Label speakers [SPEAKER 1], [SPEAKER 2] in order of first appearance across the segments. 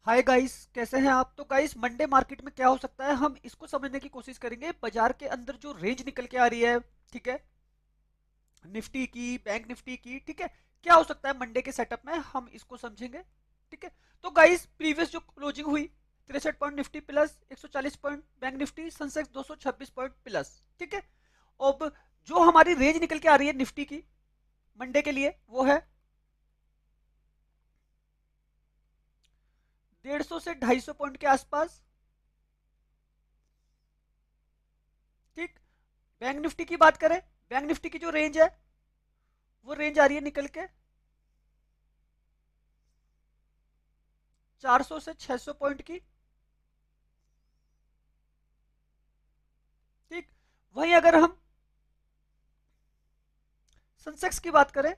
[SPEAKER 1] Hi guys, कैसे हैं आप? तो गाइस, मंडे मार्केट में क्या हो सकता है, हम इसको समझने की कोशिश करेंगे। बाजार के अंदर जो रेंज निकल के आ रही है, ठीक है, निफ्टी की, बैंक निफ्टी की, ठीक है, क्या हो सकता है मंडे के सेटअप में, हम इसको समझेंगे। ठीक है, तो गाइस, प्रीवियस जो क्लोजिंग हुई 63 point Nifty plus, 140 point bank Nifty, Sensex 226 point plus. ठीक है, अब जो हमारी रेंज निकल के आ रही है निफ्टी की मंडे के लिए, वो है 150 से 250 पॉइंट के आसपास। ठीक, बैंक निफ्टी की बात करें, बैंक निफ्टी की जो रेंज है, वो रेंज आ रही है निकल के 400 से 600 पॉइंट की। ठीक, वहीं अगर हम सेंसेक्स की बात करें,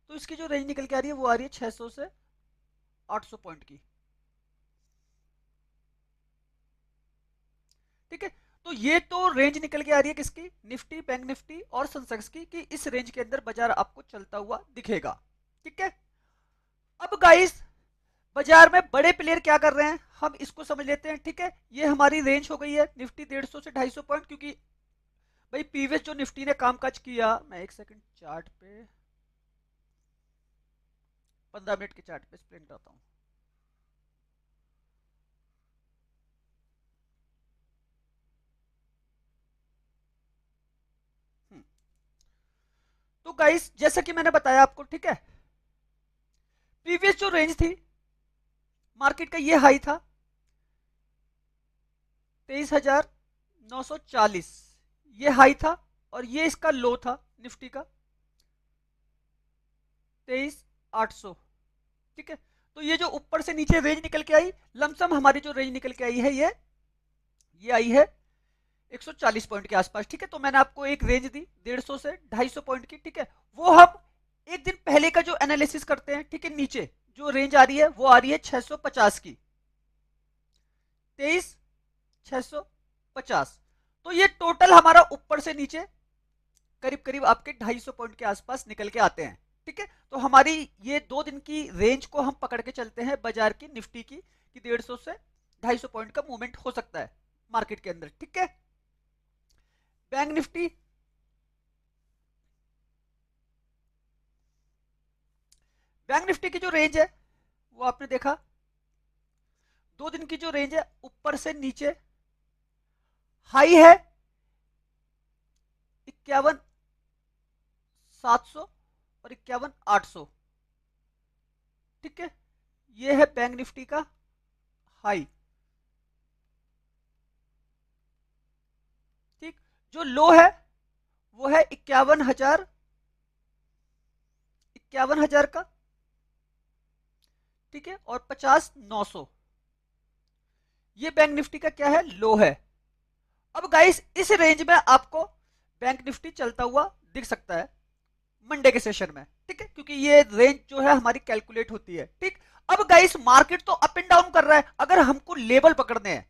[SPEAKER 1] तो इसकी जो रेंज निकल के आ रही है, वो आ रही है 600 से 800 पॉइंट की। ठीक है, तो ये तो रेंज निकल के आ रही है किसकी, निफ्टी, बैंक निफ्टी और सेंसेक्स की, कि इस रेंज के अंदर बाजार आपको चलता हुआ दिखेगा। ठीक है, अब गाइस, बाजार में बड़े प्लेयर क्या कर रहे हैं, हम इसको समझ लेते हैं। ठीक है, ये हमारी रेंज हो गई है निफ्टी 150 से 250 पॉइंट, क्योंकि भाई प्रीवियस जो निफ्टी ने कामकाज किया, मैं एक सेकंड चार्ट पे, 15 मिनट के चार्ट पे एक्सप्लेन करता हूँ। तो गाइस, जैसा कि मैंने बताया आपको, ठीक है, प्रीवियस जो रेंज थी मार्केट का, ये हाई था 23,940, ये हाई था, और ये इसका लो था निफ्टी का 23,800। ठीक है, तो ये जो ऊपर से नीचे रेंज निकल के आई, लमसम हमारी जो रेंज निकल के आई है, ये आई है 140 पॉइंट के आसपास। ठीक है, तो मैंने आपको एक रेंज दी 150 से 250 पॉइंट की। ठीक है, वो हम एक दिन पहले का जो एनालिसिस करते हैं, ठीक है, नीचे जो रेंज आ रही है, वो आ रही है 650 की, 23,650। तो ये टोटल हमारा ऊपर से नीचे करीब करीब आपके 250 पॉइंट के आसपास निकल के आते हैं। ठीक है, तो हमारी ये 2 दिन की रेंज को हम पकड़ के चलते हैं बाजार की, निफ्टी की, कि 150 से 250 पॉइंट का मूवमेंट हो सकता है मार्केट के अंदर। ठीक है, बैंक निफ्टी, बैंक निफ्टी की जो रेंज है, वो आपने देखा, 2 दिन की जो रेंज है, ऊपर से नीचे हाई है 51,700 और 51,800। ठीक है, ये है बैंक निफ्टी का हाई। ठीक, जो लो है, वो है 51,000 का। ठीक है, और 50,900, ये बैंक निफ्टी का क्या है, लो है। अब गाइस, इस रेंज में आपको बैंक निफ्टी चलता हुआ दिख सकता है मंडे के सेशन में। ठीक है, क्योंकि ये रेंज जो है हमारी कैलकुलेट होती है। ठीक, अब गाइस, मार्केट तो अप एंड डाउन कर रहा है, अगर हमको लेवल पकड़ने हैं,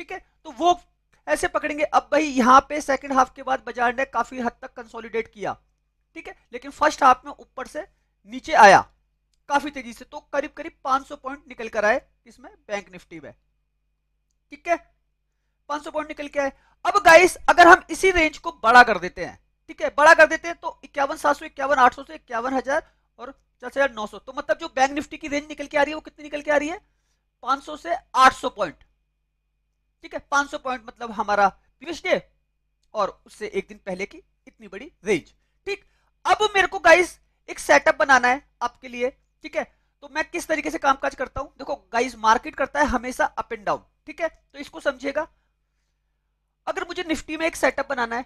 [SPEAKER 1] ठीक है, तो वो ऐसे पकड़ेंगे। अब भाई, यहाँ पे सेकंड हाफ के बाद बाजार ने काफी हद तक कंसोलिडेट किया, ठीक है, लेकिन फर्स्ट हाफ में ऊपर से नीचे आया काफी तेजी से, तो करीब करीब 500 पॉइंट निकल कर आए इसमें, बैंक निफ्टी में। ठीक है, 500 पॉइंट निकल के आए। अब गाइस, अगर हम इसी रेंज को बड़ा कर देते हैं, ठीक है, बड़ा कर देते हैं, तो 51,700, 51,800 से 51,000 और 50,900, तो मतलब जो बैंक निफ्टी की रेंज निकल के आ रही है, वो कितनी निकल के आ रही है, 500 से 800 पॉइंट। ठीक है, 500 पॉइंट मतलब हमारा प्रीवियस डे, और उससे एक दिन पहले की इतनी बड़ी रेंज। ठीक, अब मेरे को गाइस एक सेटअप बनाना है आपके लिए। ठीक है, तो मैं किस तरीके से कामकाज करता हूं, देखो गाइस, मार्केट करता है हमेशा अप एंड डाउन। ठीक है, तो इसको समझिएगा। अगर मुझे निफ्टी में एक सेटअप बनाना है,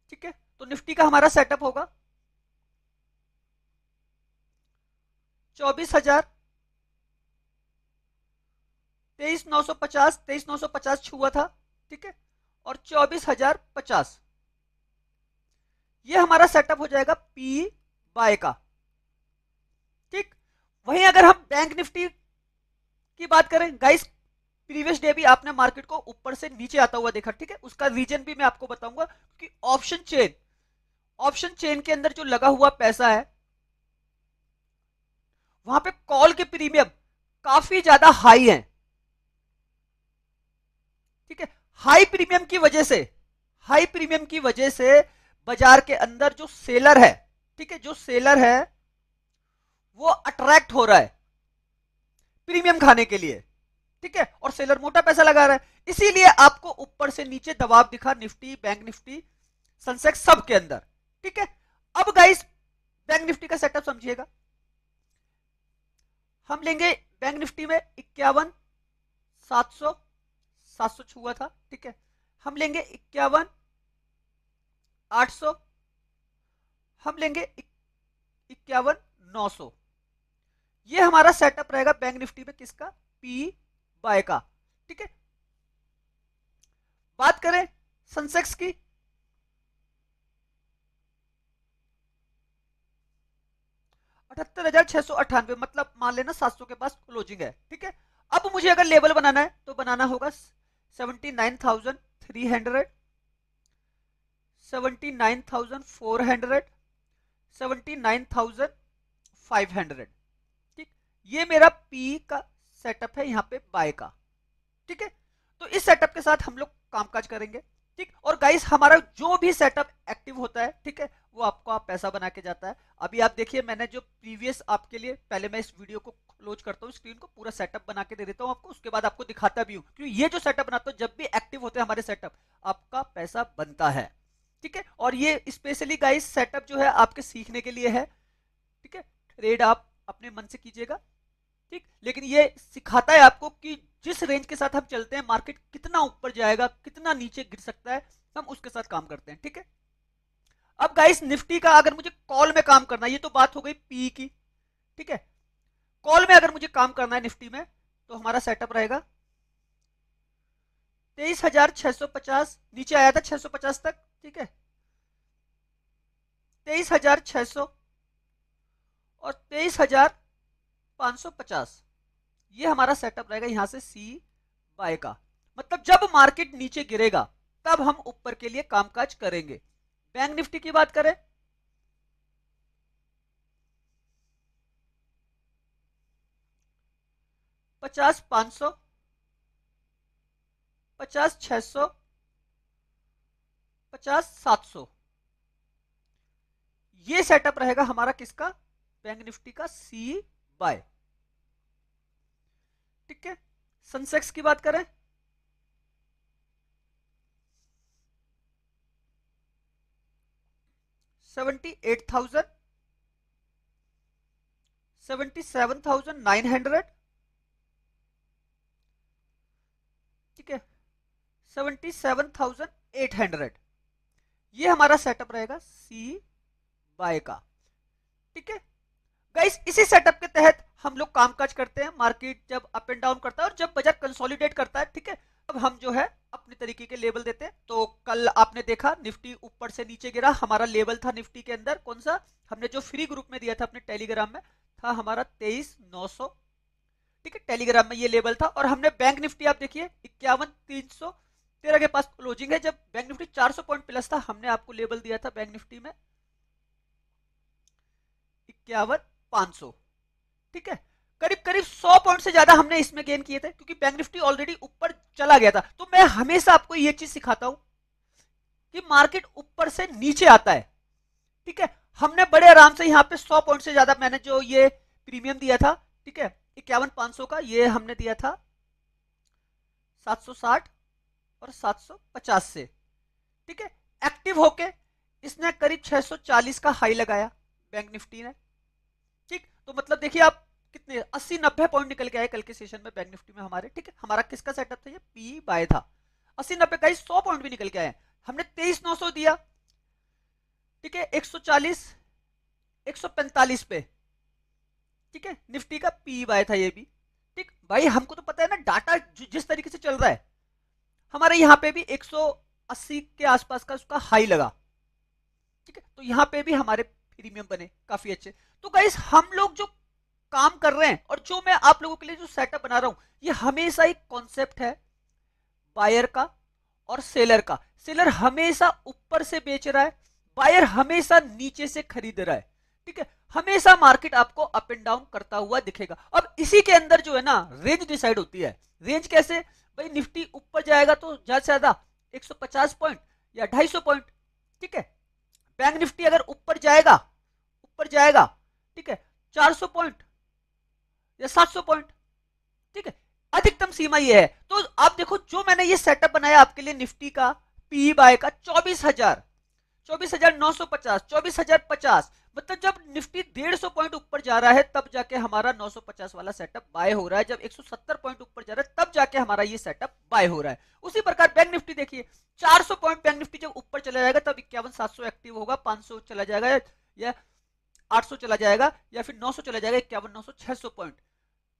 [SPEAKER 1] ठीक है, तो निफ्टी का हमारा सेटअप होगा 24,000, 23,950, 23,950 छुआ था। ठीक है, और 24,050, ये हमारा सेटअप हो जाएगा पी बाय का। ठीक, वहीं अगर हम बैंक निफ्टी की बात करें गाइस, प्रीवियस डे भी आपने मार्केट को ऊपर से नीचे आता हुआ देखा। ठीक है, उसका रीजन भी मैं आपको बताऊंगा, क्योंकि ऑप्शन चेन, ऑप्शन चेन के अंदर जो लगा हुआ पैसा है वहां पे कॉल के प्रीमियम काफी ज्यादा हाई है। ठीक है, हाई प्रीमियम की वजह से बाजार के अंदर जो सेलर है, ठीक है, जो सेलर है वो अट्रैक्ट हो रहा है प्रीमियम खाने के लिए। ठीक है, और सेलर मोटा पैसा लगा रहा है, इसीलिए आपको ऊपर से नीचे दबाव दिखा निफ्टी, बैंक निफ्टी, सेंसेक्स सब के अंदर। ठीक है, अब गाइस बैंक निफ्टी का सेटअप समझिएगा। हम लेंगे बैंक निफ्टी में 51,700, 700 छुआ था। ठीक है, हम लेंगे 51,800, हम लेंगे 51,900। ये हमारा सेटअप रहेगा बैंक निफ्टी में, किसका? पी बाय का। ठीक है, बात करें सेंसेक्स की, 78,698, मतलब मान लेना 700 के पास क्लोजिंग है। ठीक है, अब मुझे अगर लेवल बनाना है तो बनाना होगा 79,300, 79,400, 79,500। ठीक, ये मेरा पी का सेटअप है यहाँ पे बाय का। ठीक है, तो इस सेटअप के साथ हम लोग कामकाज करेंगे। ठीक, और गाइस हमारा जो भी सेटअप एक्टिव होता है, ठीक है, वो आपको आप पैसा बना के जाता है। अभी आप देखिए, मैंने जो प्रीवियस आपके लिए, पहले मैं इस वीडियो को क्लोज करता हूँ, स्क्रीन को पूरा सेटअप बना के दे देता हूँ आपको, उसके बाद आपको दिखाता भी हूँ, क्योंकि ये जो सेटअप बनाता हूँ, जब भी एक्टिव होते हैं हमारे सेटअप, आपका पैसा बनता है। ठीक है, और ये स्पेशली गाइस सेटअप जो है आपके सीखने के लिए है। ठीक है, ट्रेड आप अपने मन से कीजिएगा। ठीक, लेकिन ये सिखाता है आपको कि जिस रेंज के साथ हम चलते हैं, मार्केट कितना ऊपर जाएगा, कितना नीचे गिर सकता है, हम उसके साथ काम करते हैं। ठीक है, अब गाइस निफ्टी का अगर मुझे कॉल में काम करना है, ये तो बात हो गई पी की। ठीक है, कॉल में अगर मुझे काम करना है निफ्टी में, तो हमारा सेटअप रहेगा 23,650, नीचे आया था 650 तक। ठीक है, 23,600 और 23,550, ये हमारा सेटअप रहेगा यहां से सी बाय का। मतलब जब मार्केट नीचे गिरेगा तब हम ऊपर के लिए कामकाज करेंगे। बैंक निफ्टी की बात करें, पचास 500, 50,600, 50,700, ये सेटअप रहेगा हमारा किसका? बैंक निफ्टी का सी बाय। ठीक है, सेंसेक्स की बात करें, 78,000, 77,900, ठीक है, 77,800, ये हमारा सेटअप रहेगा सी बाय का। ठीक है गाइस, इसी सेटअप के तहत हम लोग कामकाज करते हैं। मार्केट जब अप एंड डाउन करता है और जब बाजार कंसोलिडेट करता है, ठीक है, तब हम जो है अपने तरीके के लेवल देते हैं। तो कल आपने देखा निफ्टी ऊपर से नीचे गिरा, हमारा लेवल था निफ्टी के अंदर कौन सा? हमने जो फ्री ग्रुप में दिया था अपने टेलीग्राम में, था हमारा 23,900। ठीक है, टेलीग्राम में ये लेवल था। और हमने बैंक निफ्टी आप देखिए 51,313 के पास क्लोजिंग है। जब बैंक निफ्टी 400 पॉइंट प्लस था, हमने आपको लेवल दिया था बैंक निफ्टी में 51,500। ठीक है, करीब करीब 100 पॉइंट से ज्यादा हमने इसमें गेन किए थे, क्योंकि बैंक निफ्टी ऑलरेडी ऊपर चला गया था। तो मैं हमेशा आपको ये चीज सिखाता हूं कि मार्केट ऊपर से नीचे आता है। ठीक है, हमने बड़े आराम से यहाँ पे 100 पॉइंट से ज्यादा मैंने जो ये प्रीमियम दिया था, ठीक है, 51,500 का, ये हमने दिया था 760 और 750 से। ठीक है, एक्टिव होके इसने करीब 640 का हाई लगाया बैंक निफ्टी ने। ठीक, तो मतलब देखिए आप कितने 80-90 पॉइंट निकल के आए कल के सेशन में बैंक निफ्टी में हमारे। ठीक है, हमारा किसका सेटअप था? ये पी बाय था। 80-90 का 100 पॉइंट भी निकल के आए। हमने 23,900 दिया, ठीक है, 140, 145 पे। ठीक है, निफ्टी का पी बाय था ये भी। ठीक भाई, हमको तो पता है ना डाटा जिस तरीके से चल रहा है, हमारे यहाँ पे भी 180 के आसपास का उसका हाई लगा। ठीक है, तो यहाँ पे भी हमारे प्रीमियम बने काफी अच्छे। तो गाइस, हम लोग जो काम कर रहे हैं और जो मैं आप लोगों के लिए जो सेटअप बना रहा हूं, ये हमेशा एक कॉन्सेप्ट है बायर का और सेलर का। सेलर हमेशा ऊपर से बेच रहा है, बायर हमेशा नीचे से खरीद रहा है, ठीक है, हमेशा मार्केट आपको अप एंड डाउन करता हुआ दिखेगा। अब इसी के अंदर जो है ना रेंज डिसाइड होती है। रेंज कैसे भाई, निफ्टी ऊपर जाएगा तो ज्यादा से ज्यादा 150 पॉइंट या 250 पॉइंट, ठीक है। बैंक निफ्टी अगर ऊपर जाएगा, ठीक है, 400 पॉइंट या 700 पॉइंट, ठीक है, अधिकतम सीमा ये है। तो आप देखो जो मैंने ये सेटअप बनाया आपके लिए निफ्टी का पी बाय का 24,000, 24,950, 24,050, मतलब जब निफ्टी 150 पॉइंट ऊपर जा रहा है तब जाके हमारा 950 वाला सेटअप बाय हो रहा है, जब 170 पॉइंट ऊपर जा रहा है तब जाके हमारा ये सेटअप बाय हो रहा है। उसी प्रकार बैंक निफ्टी देखिए 400 पॉइंट बैंक निफ्टी जब ऊपर चला जाएगा तब 51,700 एक्टिव होगा, 500 चला जाएगा या 800 चला जाएगा या फिर 900 चला जाएगा, 51,900, 600 पॉइंट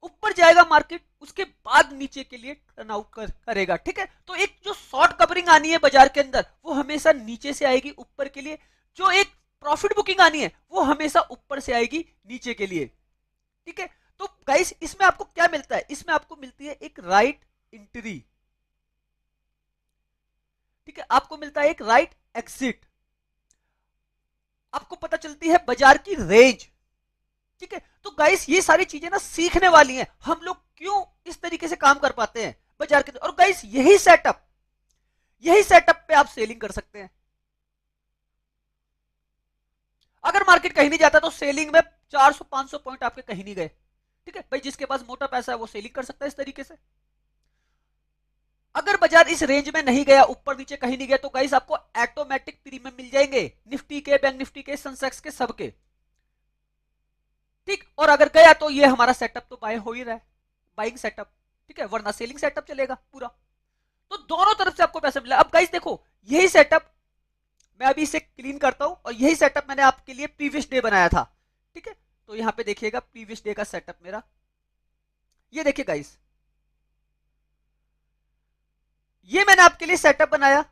[SPEAKER 1] ऊपर जाएगा मार्केट, उसके बाद नीचे के लिए टर्न आउट करेगा, ठीक है। तो एक जो शॉर्ट कवरिंग आनी है बाजार के अंदर वो हमेशा नीचे से आएगी ऊपर के लिए, जो एक प्रॉफिट बुकिंग आनी है वो हमेशा ऊपर से आएगी नीचे के लिए, ठीक है। तो गाइस इसमें आपको क्या मिलता है, इसमें आपको मिलती है एक राइट एंट्री, ठीक है, आपको मिलता है एक राइट एग्जिट, आपको पता चलती है बाजार की रेंज, ठीक है। तो गाइस ये सारी चीजें ना सीखने वाली हैं, हम लोग क्यों इस तरीके से काम कर पाते हैं बाजार के अंदर। और गाइस यही सेटअप पे आप सेलिंग कर सकते हैं। अगर मार्केट कहीं नहीं जाता तो सेलिंग में 400-500 पॉइंट आपके कहीं नहीं गए, ठीक है भाई, जिसके पास मोटा पैसा है वो सेलिंग कर सकता है इस तरीके से। अगर बाजार इस रेंज में नहीं गया, ऊपर नीचे कहीं नहीं गया, तो गाइस आपको ऑटोमेटिक प्रीमियम मिल जाएंगे निफ्टी के, बैंक निफ्टी के, सेंसेक्स के, सबके, ठीक। और अगर गया तो ये हमारा सेटअप तो बाय हो ही रहा है, बाइंग सेटअप, ठीक है, वरना सेलिंग सेटअप चलेगा पूरा। तो दोनों तरफ से आपको पैसा मिला। अब गाइस देखो यही सेटअप मैं अभी इसे क्लीन करता हूं, और यही सेटअप मैंने आपके लिए प्रीवियस डे बनाया था, ठीक है। तो यहां पे देखिएगा प्रीवियस डे का सेटअप मेरा, ये देखिए गाइस, ये मैंने आपके लिए सेटअप बनाया।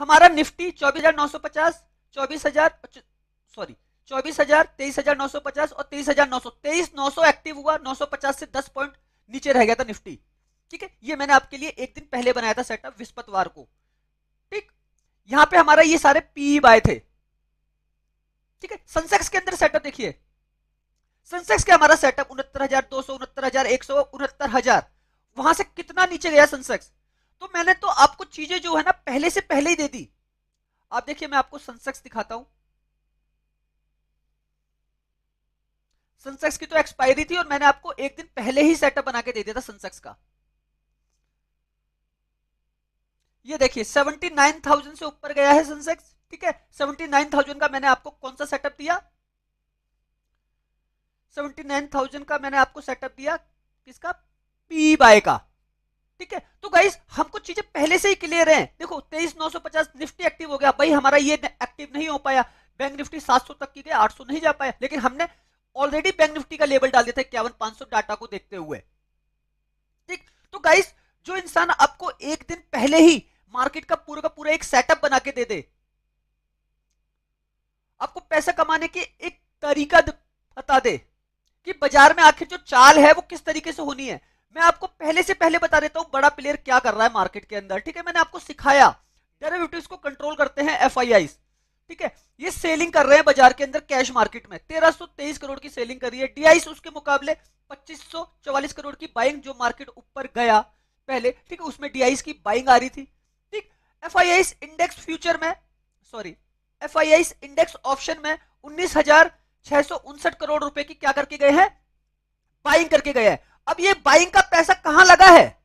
[SPEAKER 1] हमारा निफ्टी 24,950, 24,000, सॉरी 24,000, 23,950 और 23,900, 23,900 एक्टिव हुआ, 950 से 10 पॉइंट नीचे रह गया था निफ्टी, ठीक है। ये मैंने आपके लिए एक दिन पहले बनाया था सेटअप, बृहस्पतिवार को, ठीक। यहां पे हमारा ये सारे पी बाय थे, ठीक है। सेंसेक्स के अंदर सेटअप देखिए, सेंसेक्स के हमारा सेटअप 69,200, 69,100, 69,000, वहां से कितना नीचे गया सेंसेक्स। तो मैंने तो आपको चीजें जो है ना पहले से पहले ही दे दी। आप देखिए मैं आपको सेंसेक्स दिखाता हूं, सेंसेक्स की तो एक्सपायरी थी और मैंने आपको एक दिन पहले ही सेटअप बना के दे दिया था सेंसेक्स का। ये देखिए 79,000 से ऊपर गया है सेंसेक्स, ठीक है। 79,000 का मैंने आपको कौन सा सेटअप दिया, 79,000 का मैंने आपको सेटअप दिया, किसका, पी बाय का, ठीक है। तो गाइस हमको चीजें पहले से ही क्लियर हैं। देखो 23,950 निफ्टी एक्टिव हो गया, भाई हमारा ये एक्टिव नहीं हो पाया, बैंक निफ्टी 700 तक की गया, 800 नहीं जा पाया, लेकिन हमने ऑलरेडी बैंक निफ्टी का लेवल डाल दिया था 51,500 डाटा को देखते हुए, ठीक। तो गाइस जो इंसान आपको एक दिन पहले ही मार्केट का पूरा एक सेटअप बना के दे दे, आपको पैसा कमाने के एक तरीका बता दे कि बाजार में आखिर जो चाल है वो किस तरीके से होनी है, मैं आपको पहले से पहले बता देता हूं बड़ा प्लेयर क्या कर रहा है मार्केट के अंदर, ठीक है। मैंने आपको सिखाया डेरिवेटिव्स को कंट्रोल करते हैं एफआईआईस, ठीक है। ये सेलिंग कर रहे हैं बाजार के अंदर कैश मार्केट में 1323 करोड़ की सेलिंग करी है, डीआईस उसके मुकाबले 2544 करोड़ की बाइंग, जो मार्केट ऊपर गया पहले, ठीक है, उसमें डीआईस की बाइंग आ रही थी, ठीक। एफआईआईस इंडेक्स फ्यूचर में, सॉरी एफआईआईस इंडेक्स ऑप्शन में 19,659 करोड़ रुपए की क्या करके गए हैं, बाइंग करके गए हैं। अब ये बाइंग का पैसा कहां लगा है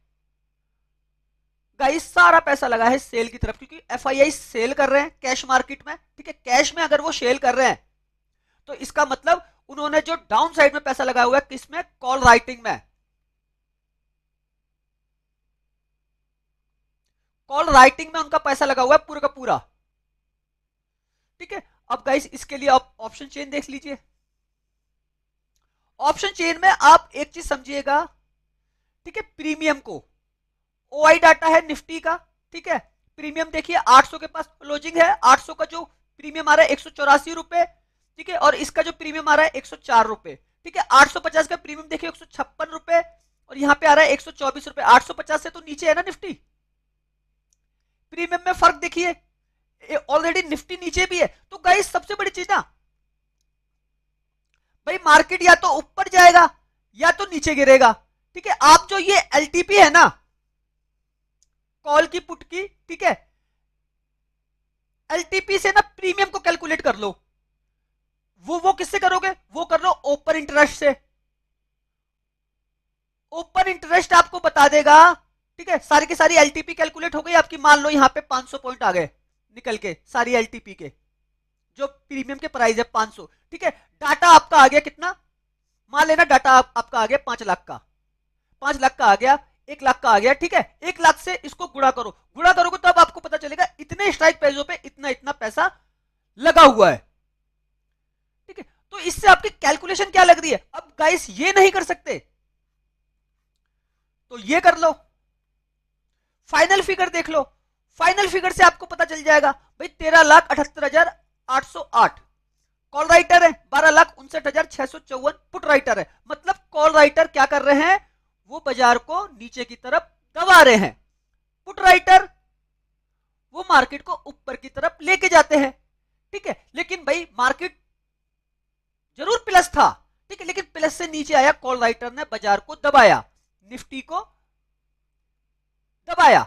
[SPEAKER 1] गाइस, सारा पैसा लगा है सेल की तरफ, क्योंकि एफआईआई सेल कर रहे हैं कैश मार्केट में, ठीक है। कैश में अगर वो सेल कर रहे हैं तो इसका मतलब उन्होंने जो डाउन साइड में पैसा लगाया हुआ है किसमें, कॉल राइटिंग में, कॉल राइटिंग में उनका पैसा लगा हुआ है पूरा का पूरा, ठीक है। अब गाइस इसके लिए आप ऑप्शन चेन देख लीजिए। ऑप्शन चेन में आप एक चीज समझिएगा, ठीक है, प्रीमियम को, ओआई डाटा है निफ्टी का, ठीक है। प्रीमियम देखिए 800 के पास क्लोजिंग है, 800 का जो प्रीमियम आ रहा है 184 रुपए, ठीक है, और इसका जो प्रीमियम आ रहा है 104 रुपए, ठीक है। 850 का प्रीमियम देखिए 156 रुपए, और यहां पे आ रहा है 124 रुपए, 850 से तो नीचे है ना निफ्टी। प्रीमियम में फर्क देखिए ऑलरेडी निफ्टी नीचे भी है। तो गाइस सबसे बड़ी चीज ना भाई, मार्केट या तो ऊपर जाएगा या तो नीचे गिरेगा। ठीक है, आप जो ये एलटीपी है ना, कॉल की पुट की, ठीक है, एलटीपी से ना प्रीमियम को कैलकुलेट कर लो। वो किससे करोगे? वो कर लो ओपन इंटरेस्ट से। ओपन इंटरेस्ट आपको बता देगा, ठीक है, सारी की सारी एलटीपी कैलकुलेट हो गई आपकी। मान लो यहां पे 500 पॉइंट आ गए निकल के सारी एलटीपी के, जो प्रीमियम के प्राइस है 500। ठीक है, डाटा आपका आ गया कितना? मान लेना डाटा आपका आ गया 5 लाख का, 5 लाख का आ गया, 1 लाख का आ गया। ठीक है, 1 लाख से इसको गुणा करो, गुणा करोगे तो अब आपको पता चलेगा इतने स्ट्राइक प्राइसों पे इतना इतना पैसा लगा हुआ है। ठीक है, तो इससे आपकी कैलकुलेशन क्या लग रही है? अब गाइस ये नहीं कर सकते तो ये कर लो, फाइनल फिगर देख लो। फाइनल फिगर से आपको पता चल जाएगा भाई 13,78,808 कॉल राइटर है, 12,59,654 पुट राइटर है। मतलब कॉल राइटर क्या कर रहे हैं? वो बाजार को नीचे की तरफ दबा रहे हैं। पुट राइटर वो मार्केट को ऊपर की तरफ लेके जाते हैं। ठीक है, लेकिन भाई मार्केट जरूर प्लस था, ठीक है, लेकिन प्लस से नीचे आया, कॉल राइटर ने बाजार को दबाया, निफ्टी को दबाया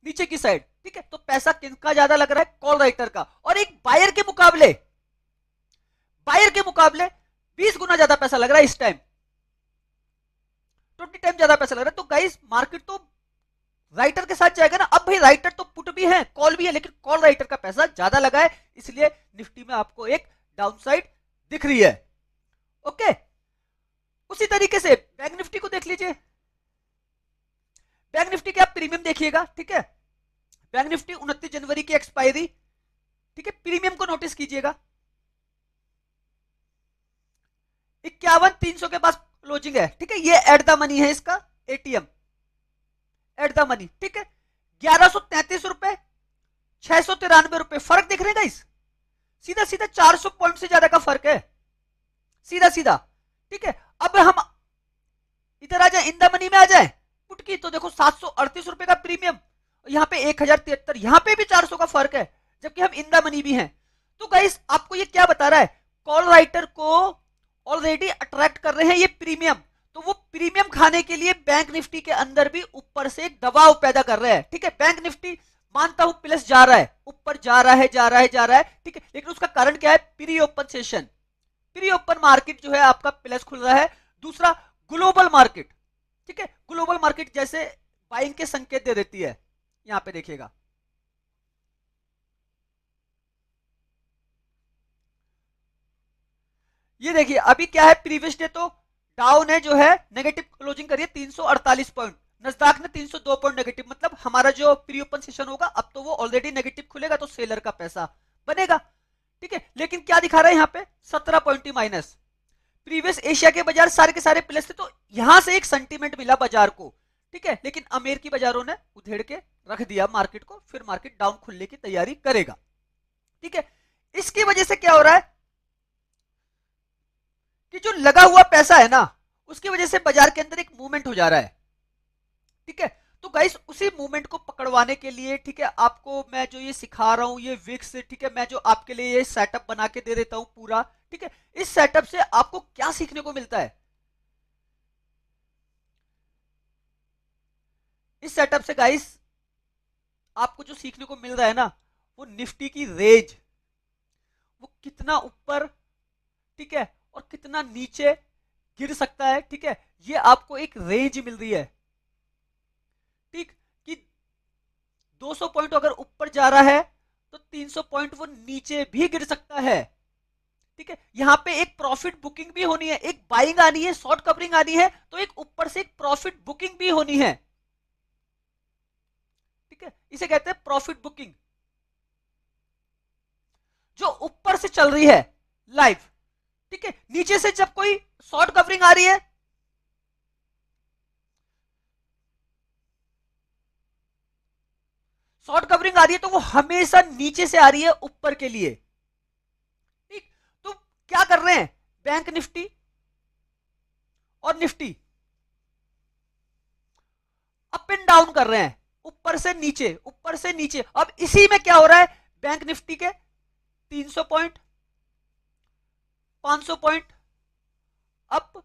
[SPEAKER 1] नीचे की साइड। ठीक है, तो पैसा किसका ज्यादा लग रहा है? कॉल राइटर का। और एक बायर के मुकाबले 20 गुना ज्यादा पैसा लग रहा है इस टाइम, 20 टाइम ज्यादा पैसा लग रहा है। तो गाइस मार्केट तो राइटर के साथ जाएगा ना। अब भाई राइटर तो पुट भी है, कॉल भी है, लेकिन कॉल राइटर का पैसा ज्यादा लगा है, इसलिए निफ्टी में आपको एक डाउनसाइड दिख रही है। ओके, उसी तरीके से बैंक निफ्टी को देख लीजिए। बैंक निफ्टी के आप प्रीमियम देखिएगा। ठीक है, बैंक निफ्टी 29 जनवरी की एक्सपायरी। ठीक है, प्रीमियम को नोटिस कीजिएगा, 51,300 के पास क्लोजिंग है। ठीक है, ये एट द मनी है इसका, एटीएम एट द मनी। ठीक है, 1133 रुपए, 693 रुपए, फर्क देख रहे हैं गाइस? सीधा सीधा 400 पॉइंट से ज्यादा का फर्क है, सीधा सीधा। ठीक है, अब हम इधर आ जाए, इन द मनी में आ जाए पुट की, तो देखो 738 रुपए का प्रीमियम, यहां पे 1073, यहां पे भी 400 का फर्क है, जबकि हम इन द मनी भी हैं। तो गाइस आपको ये क्या बता रहा है? कॉल राइटर को ऑलरेडी अट्रैक्ट कर रहे हैं ये प्रीमियम, तो वो प्रीमियम खाने के लिए बैंक निफ्टी के अंदर भी ऊपर से एक दबाव पैदा कर रहे हैं। ठीक है, बैंक निफ्टी मानता हूं प्लस जा रहा है, ऊपर जा रहा है, जा रहा है, जा रहा है। ठीक है, लेकिन उसका कारण क्या है? Pre open session, pre open market जो है आपका प्लस खुल रहा है। दूसरा ग्लोबल मार्केट, ठीक है, ग्लोबल मार्केट जैसे बाइंग के संकेत दे देती है। यहां पे देखिएगा, ये देखिए अभी क्या है, प्रीवियस डे तो डाउन है जो है, नेगेटिव क्लोजिंग करिए 348 पॉइंट, नस्दाक ने 302 पॉइंट नेगेटिव। मतलब हमारा जो प्री ओपन सेशन होगा अब तो वो ऑलरेडी नेगेटिव खुलेगा, तो सेलर का पैसा बनेगा। ठीक है, लेकिन क्या दिखा रहा है यहाँ पे? 17 पॉइंट माइनस। प्रीवियस एशिया के बाजार सारे के सारे प्लस थे, तो यहां से एक सेंटीमेंट मिला बाजार को। ठीक है, लेकिन अमेरिकी बाजारों ने उधेड़ के रख दिया मार्केट को, फिर मार्केट डाउन खुलने की तैयारी करेगा। ठीक है, इसकी वजह से क्या हो रहा है कि जो लगा हुआ पैसा है ना, उसकी वजह से बाजार के अंदर एक मूवमेंट हो जा रहा है। ठीक है, तो गाइस उसी मूवमेंट को पकड़वाने के लिए, ठीक है, आपको मैं जो ये सिखा रहा हूं ये विक्स, ठीक है, मैं जो आपके लिए ये सेटअप बना के दे देता हूं पूरा। ठीक है, इस सेटअप से आपको क्या सीखने को मिलता है? इस सेटअप से गाइस आपको जो सीखने को मिल रहा है ना, वो निफ्टी की रेंज, वो कितना ऊपर, ठीक है, और कितना नीचे गिर सकता है। ठीक है, ये आपको एक रेंज मिल रही है। ठीक, कि 200 पॉइंट अगर ऊपर जा रहा है तो 300 पॉइंट वो नीचे भी गिर सकता है। ठीक है, यहां पे एक प्रॉफिट बुकिंग भी होनी है, एक बाइंग आनी है, शॉर्ट कवरिंग आनी है, तो एक ऊपर से एक प्रॉफिट बुकिंग भी होनी है। ठीक है, इसे कहते हैं प्रॉफिट बुकिंग, जो ऊपर से चल रही है लाइव। ठीक है, नीचे से जब कोई शॉर्ट कवरिंग आ रही है, शॉर्ट कवरिंग आ रही है, तो वो हमेशा नीचे से आ रही है ऊपर के लिए। ठीक, तो क्या कर रहे हैं बैंक निफ्टी और निफ्टी? अप एंड डाउन कर रहे हैं, ऊपर से नीचे, ऊपर से नीचे। अब इसी में क्या हो रहा है? बैंक निफ्टी के 300 point, 500 point up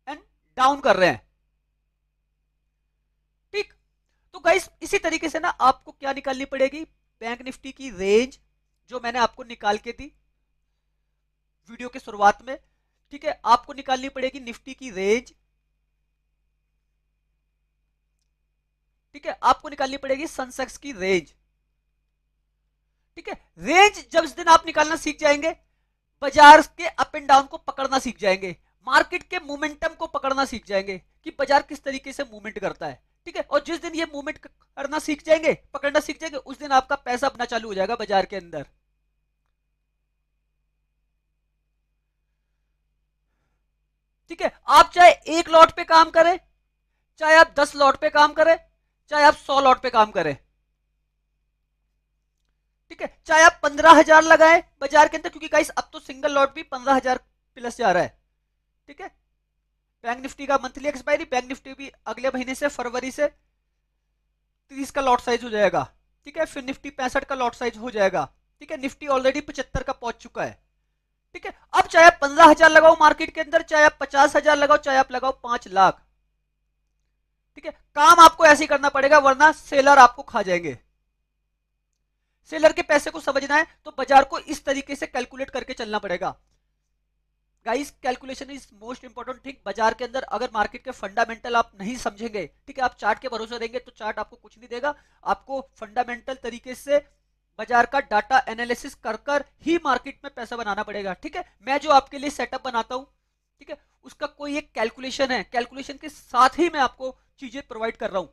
[SPEAKER 1] and down कर रहे हैं। ठीक, तो गाइस इसी तरीके से ना आपको क्या निकालनी पड़ेगी, बैंक निफ्टी की रेंज जो मैंने आपको निकाल के दी वीडियो के शुरुआत में। ठीक है, आपको निकालनी पड़ेगी निफ्टी की रेंज। ठीक है, आपको निकालनी पड़ेगी सेंसेक्स की रेंज। ठीक है, रेंज जब इस दिन आप निकालना सीख जाएंगे, बाजार के अप एंड डाउन को पकड़ना सीख जाएंगे, मार्केट के मोमेंटम को पकड़ना सीख जाएंगे कि बाजार किस तरीके से मूवमेंट करता है। ठीक है, और जिस दिन ये मूवमेंट करना सीख जाएंगे, पकड़ना सीख जाएंगे, उस दिन आपका पैसा अपना चालू हो जाएगा बाजार के अंदर। ठीक है, आप चाहे एक लॉट पे काम करें, चाहे आप 10 लॉट पे काम करें, चाहे आप 100 लॉट पे काम करें। ठीक है, चाहे आप 15,000 लगाए बाजार के अंदर, क्योंकि गाइस अब तो सिंगल लॉट भी 15,000 प्लस जा रहा है। ठीक है, बैंक निफ्टी का मंथली एक्सपायरी, बैंक निफ्टी भी अगले महीने से फरवरी से 30 का लॉट साइज हो जाएगा। ठीक है, फिर निफ्टी 65 का लॉट साइज हो जाएगा। ठीक है, निफ्टी ऑलरेडी 75 का पहुंच चुका है। ठीक है, अब चाहे आप 15,000 लगाओ मार्केट के अंदर, चाहे आप 50,000 लगाओ, चाहे आप लगाओ 5 लाख। ठीक है, काम आपको ऐसे ही करना पड़ेगा, वरना सेलर आपको खा जाएंगे। सेलर के पैसे को समझना है तो बाजार को इस तरीके से कैलकुलेट करके चलना पड़ेगा। Guys calculation is most important thing बाजार के अंदर। अगर मार्केट के फंडामेंटल आप नहीं समझेंगे, ठीक है, आप चार्ट के भरोसे रहेंगे तो चार्ट आपको कुछ नहीं देगा। आपको फंडामेंटल तरीके से बाजार का डाटा एनालिसिस कर कर ही मार्केट में पैसा बनाना पड़ेगा। ठीक है, मैं जो आपके लिए सेटअप बनाता हूं, ठीक है, उसका कोई एक कैलकुलेशन है, कैलकुलेशन के साथ ही मैं आपको चीजें प्रोवाइड कर रहा हूं।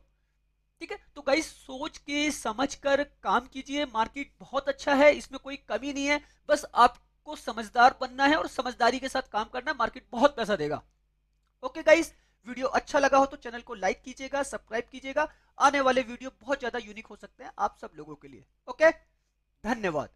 [SPEAKER 1] ठीक है, तो गाइस सोच के समझ कर काम कीजिए। मार्केट बहुत अच्छा है, इसमें कोई कमी नहीं है, बस आपको समझदार बनना है और समझदारी के साथ काम करना है, मार्केट बहुत पैसा देगा। ओके गाइस, वीडियो अच्छा लगा हो तो चैनल को लाइक कीजिएगा, सब्सक्राइब कीजिएगा। आने वाले वीडियो बहुत ज्यादा यूनिक हो सकते हैं आप सब लोगों के लिए। ओके, धन्यवाद।